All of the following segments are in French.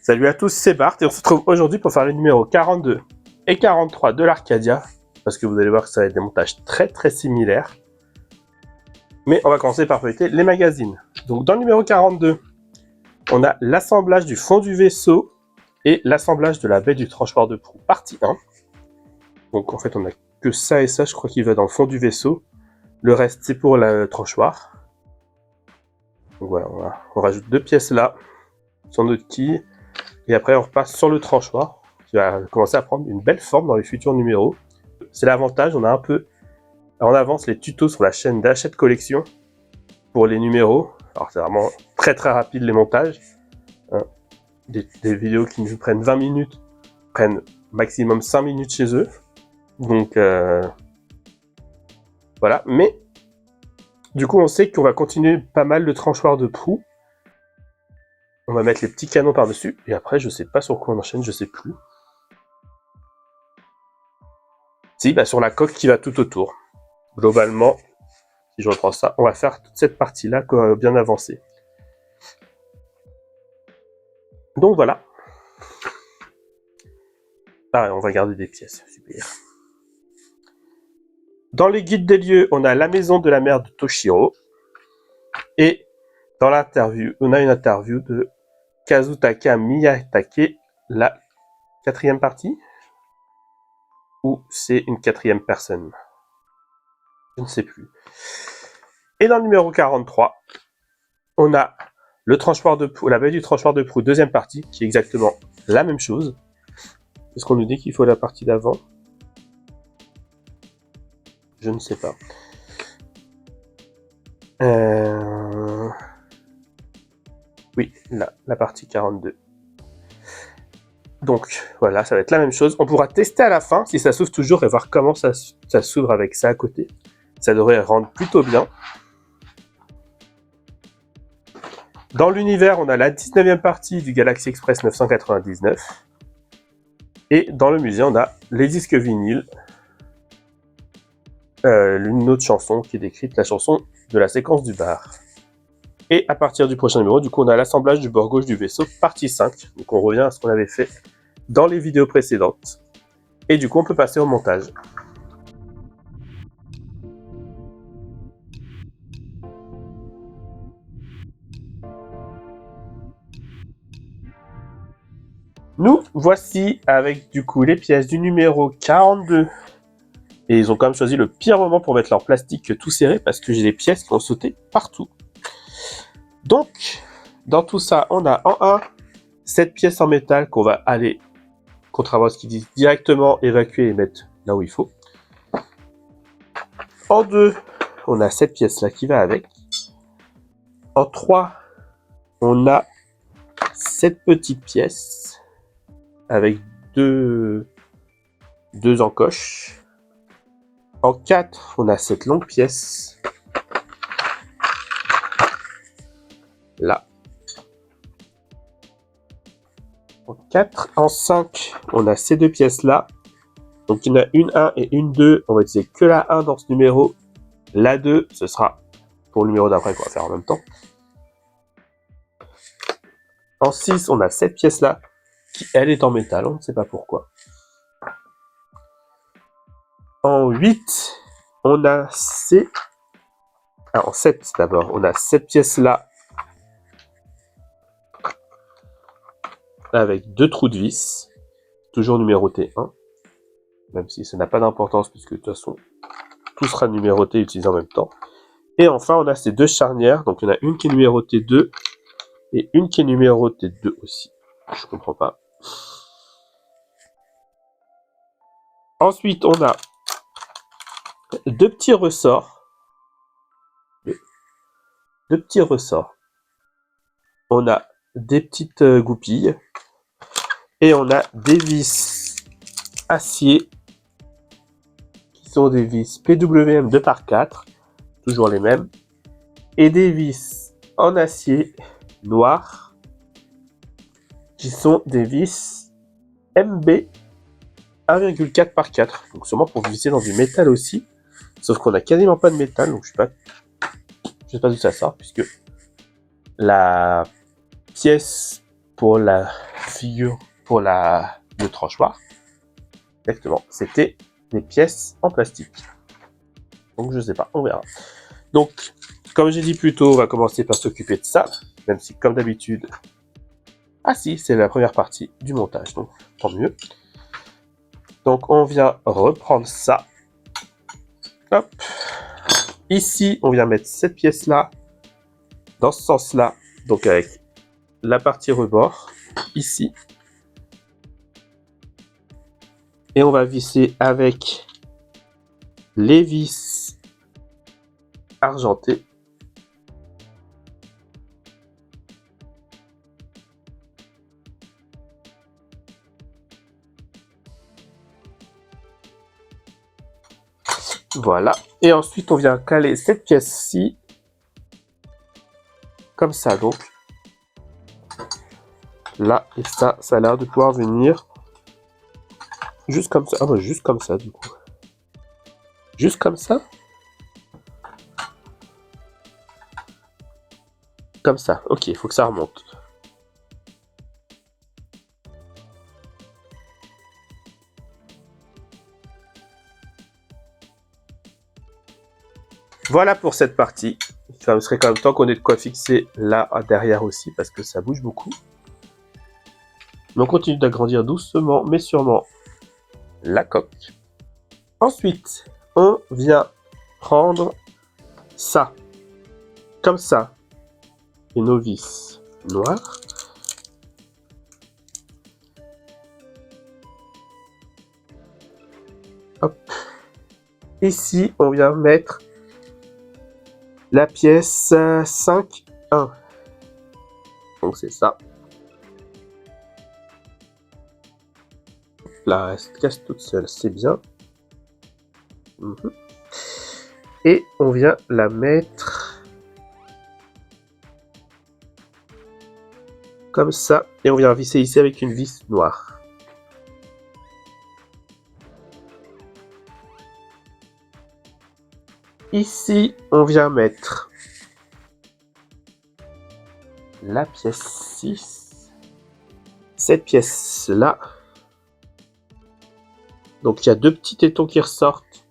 Salut à tous, c'est Bart et on se retrouve aujourd'hui pour faire les numéros 42 et 43 de l'Arcadia, parce que vous allez voir que ça va être des montages très similaires. Mais on va commencer par feuilleter les magazines. Donc dans le numéro 42, on a l'assemblage du fond du vaisseau et l'assemblage de la baie du transport de proue, partie 1. Donc en fait on a que ça et ça, je crois qu'il va dans le fond du vaisseau. Le reste c'est pour le tranchoir. Donc voilà, on rajoute 2 pièces là, sur notre quille. Et après, on repasse sur le tranchoir, qui va commencer à prendre une belle forme dans les futurs numéros. C'est l'avantage, on a un peu en avance les tutos sur la chaîne d'Hachette Collection pour les numéros. Alors c'est vraiment très rapide les montages. Hein. Des vidéos qui nous prennent 20 minutes, prennent maximum 5 minutes chez eux. Donc voilà, mais du coup on sait qu'on va continuer pas mal le tranchoir de proue. On va mettre les petits canons par-dessus, et après, je sais pas sur quoi on enchaîne, je sais plus. Si, sur la coque qui va tout autour. Globalement, si je reprends ça, on va faire toute cette partie-là bien avancée. Donc voilà. Pareil, on va garder des pièces, super. Dans les guides des lieux, on a la maison de la mère de Toshiro. Et dans l'interview, on a une interview de Kazutaka Miyatake, la 4e partie. Ou c'est une 4e personne, je ne sais plus. Et dans le numéro 43, on a le transport de proue, la baie du transport de proue, 2e partie, qui est exactement la même chose. Est-ce qu'on nous dit qu'il faut la partie d'avant? Je ne sais pas. Oui, là, la partie 42. Donc, voilà, ça va être la même chose. On pourra tester à la fin, si ça s'ouvre toujours, et voir comment ça s'ouvre avec ça à côté. Ça devrait rendre plutôt bien. Dans l'univers, on a la 19e partie du Galaxy Express 999. Et dans le musée, on a les disques vinyles. Une autre chanson qui est décrite, la chanson de la séquence du bar. Et à partir du prochain numéro, du coup, on a l'assemblage du bord gauche du vaisseau, partie 5. Donc on revient à ce qu'on avait fait dans les vidéos précédentes. Et du coup, on peut passer au montage. Nous voici avec du coup les pièces du numéro 42. Et ils ont quand même choisi le pire moment pour mettre leur plastique tout serré parce que j'ai des pièces qui ont sauté partout. Donc, dans tout ça, on a en 1 cette pièce en métal qu'on va aller, contrairement à ce qu'ils disent, directement évacuer et mettre là où il faut. En 2, on a cette pièce là qui va avec. En 3, on a cette petite pièce avec deux encoches. En 4, on a cette longue pièce là. En 4, en 5, on a ces 2 pièces là. Donc il y en a une 1 et une 2. On va utiliser que la 1 dans ce numéro. La 2, ce sera pour le numéro d'après qu'on va faire en même temps. En 6, on a cette pièce là qui elle est en métal, on ne sait pas pourquoi. En 8, on a ces... en 7 d'abord, on a cette pièce là avec 2 trous de vis, toujours numéroté 1, même si ça n'a pas d'importance puisque de toute façon tout sera numéroté et utilisé en même temps. Et enfin on a ces 2 charnières, donc il y en a une qui est numérotée 2 et une qui est numérotée 2 aussi. Je comprends pas. Ensuite on a 2 petits ressorts. 2 petits ressorts. On a des petites goupilles. Et on a des vis acier qui sont des vis PWM 2x4, toujours les mêmes, et des vis en acier noir qui sont des vis MB 1,4x4, donc sûrement pour visser dans du métal aussi, sauf qu'on a quasiment pas de métal, donc je sais pas d'où ça sort, puisque la pièce pour la figure pour le tranchoir. Exactement, c'était des pièces en plastique. Donc je sais pas, on verra. Donc, comme j'ai dit plus tôt, on va commencer par s'occuper de ça, même si comme d'habitude... Ah si, c'est la première partie du montage, donc tant mieux. Donc on vient reprendre ça. Hop. Ici, on vient mettre cette pièce-là, dans ce sens-là, donc avec la partie rebord, ici. Et on va visser avec les vis argentées. Voilà. Et ensuite, on vient caler cette pièce-ci. Comme ça, donc. Là, et ça a l'air de pouvoir venir juste comme ça. Ah bah, juste comme ça, du coup. Juste comme ça. Comme ça. Ok, il faut que ça remonte. Voilà pour cette partie. Ça serait quand même temps qu'on ait de quoi fixer là derrière aussi parce que ça bouge beaucoup. Mais on continue d'agrandir doucement mais sûrement la coque. Ensuite, on vient prendre ça, comme ça, et nos vis noires. Hop. Ici, on vient mettre la pièce 5-1. Donc c'est ça. Là, elle se casse toute seule, c'est bien. Et on vient la mettre comme ça. Et on vient visser ici avec une vis noire. Ici, on vient mettre la pièce 6. Cette pièce-là. Donc il y a deux petits tétons qui ressortent.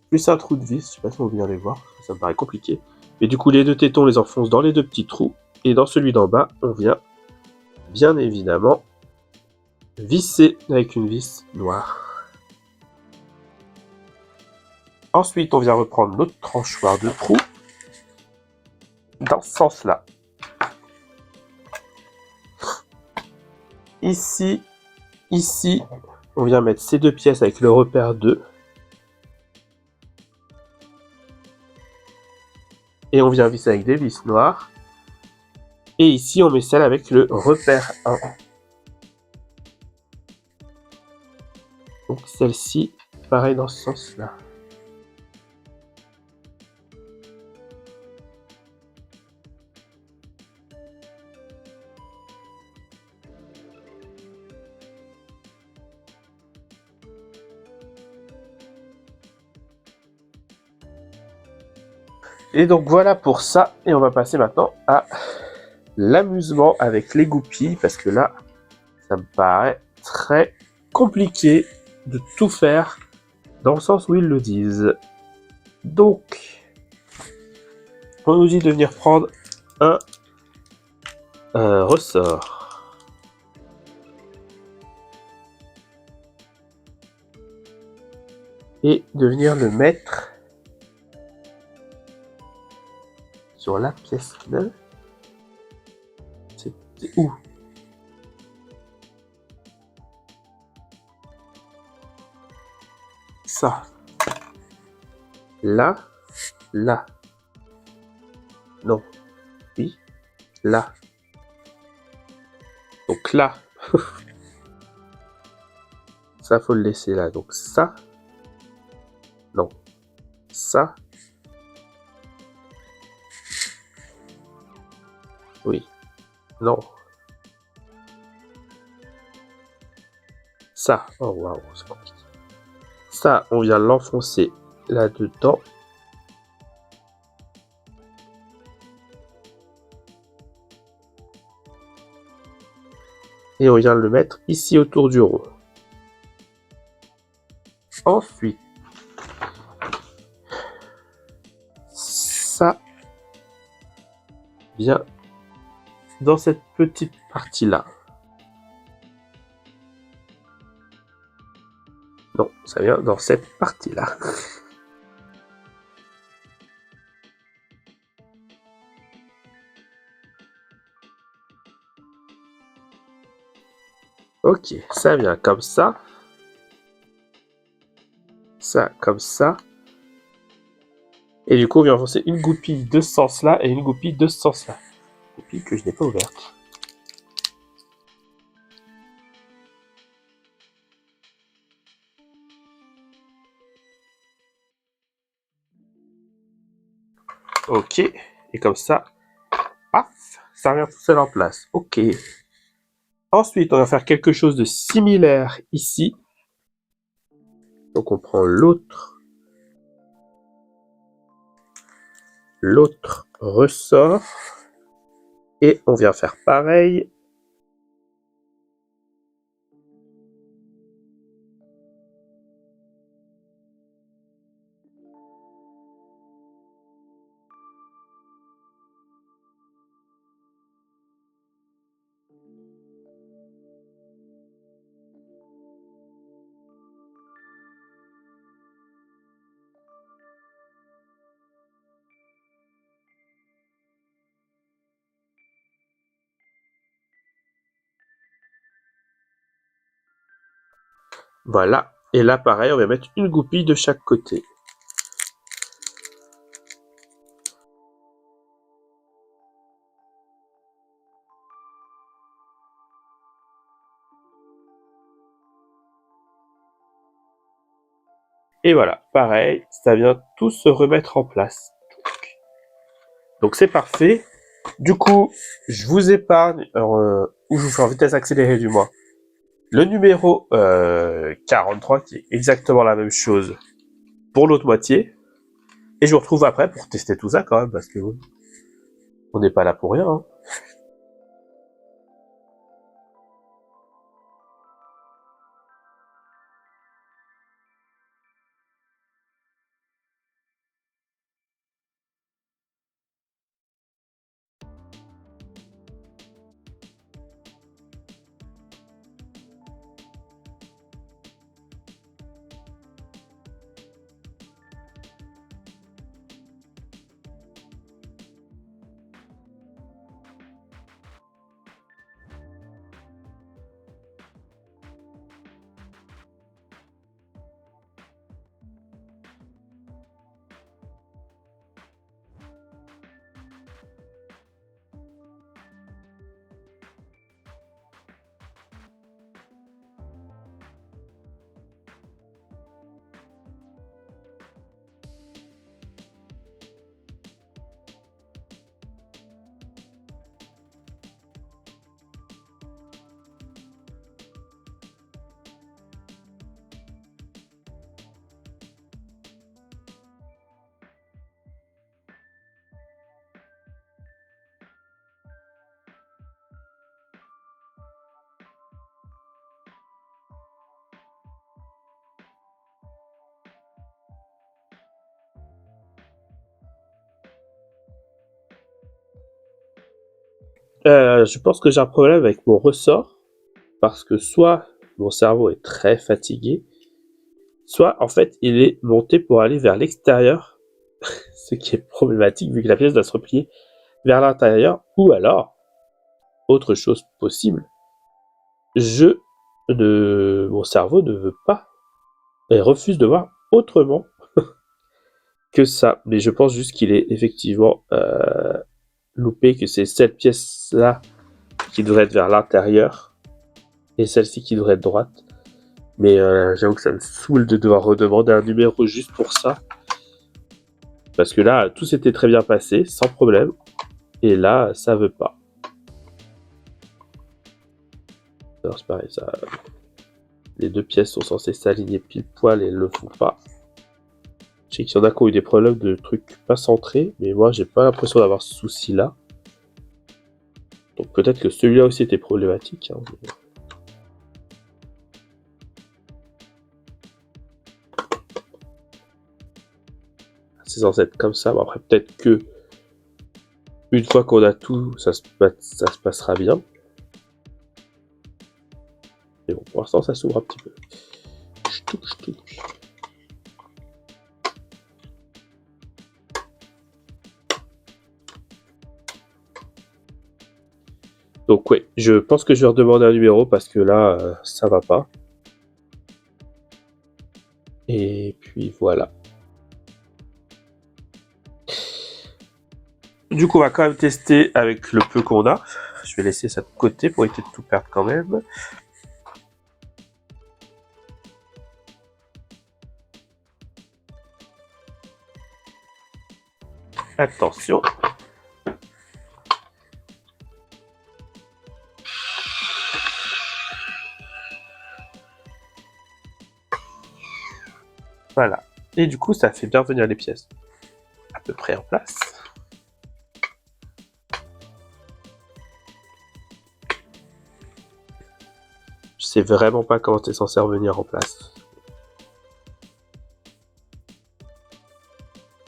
Plus un trou de vis, je sais pas si on vient les voir, ça me paraît compliqué. Et du coup, les deux tétons, on les enfonce dans les deux petits trous. Et dans celui d'en bas, on vient, bien évidemment, visser avec une vis noire. Ensuite, on vient reprendre notre tranchoir de trou dans ce sens-là. Ici, on vient mettre ces deux pièces avec le repère 2. Et on vient visser avec des vis noires. Et ici, on met celle avec le repère 1. Donc celle-ci, pareil dans ce sens-là. Et donc voilà pour ça, et on va passer maintenant à l'amusement avec les goupilles, parce que là, ça me paraît très compliqué de tout faire dans le sens où ils le disent. Donc, on nous dit de venir prendre un ressort. Et de venir le mettre sur la pièce 9. C'est où? Ça. Là. Là. Non. Oui. Là. Donc là. Ça, faut le laisser là. Donc ça. Non. Ça. Oui. Non. Ça. Oh waouh, c'est compliqué. Ça, on vient l'enfoncer là-dedans. Et on vient le mettre ici autour du rond. Ensuite, ça vient dans cette petite partie-là. Non, ça vient dans cette partie-là. Ok, ça vient comme ça. Ça, comme ça. Et du coup, on vient enfoncer une goupille de ce sens-là et une goupille de ce sens-là. Goupille que je n'ai pas ouverte. Ok, et comme ça, paf, ça revient tout seul en place. Ok. Ensuite, on va faire quelque chose de similaire ici. Donc on prend l'autre ressort et on vient faire pareil. Voilà. Et là, pareil, on va mettre une goupille de chaque côté. Et voilà, pareil, ça vient tout se remettre en place. Donc c'est parfait. Du coup, je vous épargne, ou je vous fais en vitesse accélérée du moins, le numéro 43 qui est exactement la même chose pour l'autre moitié. Et je vous retrouve après pour tester tout ça quand même, parce que on n'est pas là pour rien. Hein. Je pense que j'ai un problème avec mon ressort, parce que soit mon cerveau est très fatigué, soit en fait il est monté pour aller vers l'extérieur, ce qui est problématique vu que la pièce doit se replier vers l'intérieur, ou alors, autre chose possible, mon cerveau ne veut pas et refuse de voir autrement que ça. Mais je pense juste qu'il est effectivement loupé, que c'est cette pièce-là qui devrait être vers l'intérieur et celle-ci qui devrait être droite. Mais j'avoue que ça me saoule de devoir redemander un numéro juste pour ça. Parce que là, tout s'était très bien passé, sans problème. Et là, ça veut pas. Alors c'est pareil, ça... Les deux pièces sont censées s'aligner pile poil et elles le font pas. Je sais qu'il y en a qui ont eu des problèmes de trucs pas centrés, mais moi j'ai pas l'impression d'avoir ce souci là. Donc peut-être que celui-là aussi était problématique. Hein. c'est censé être comme ça. Bon, après, peut-être que une fois qu'on a tout, ça se passera bien. Mais bon, pour l'instant, ça s'ouvre un petit peu. Donc ouais, je pense que je vais redemander un numéro parce que là, ça va pas. Et puis voilà. Du coup, on va quand même tester avec le peu qu'on a. Je vais laisser ça de côté pour éviter de tout perdre quand même. Attention. Voilà. Et du coup, ça fait bien venir les pièces à peu près en place. Je sais vraiment pas comment t'es censé revenir en place.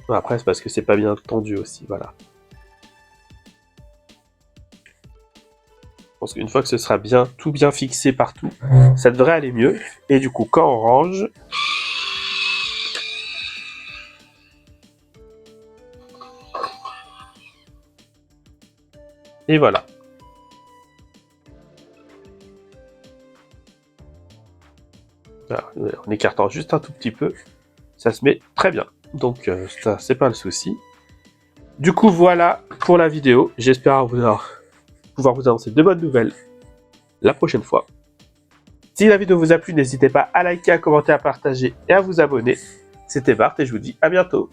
Après, c'est parce que c'est pas bien tendu aussi, voilà. Je pense qu'une fois que ce sera bien, tout bien fixé partout, ça devrait aller mieux. Et du coup, quand on range... Et voilà. Alors, en écartant juste un tout petit peu, ça se met très bien. Donc ça, c'est pas le souci. Du coup, voilà pour la vidéo. J'espère pouvoir vous annoncer de bonnes nouvelles la prochaine fois. Si la vidéo vous a plu, n'hésitez pas à liker, à commenter, à partager et à vous abonner. C'était Bart et je vous dis à bientôt.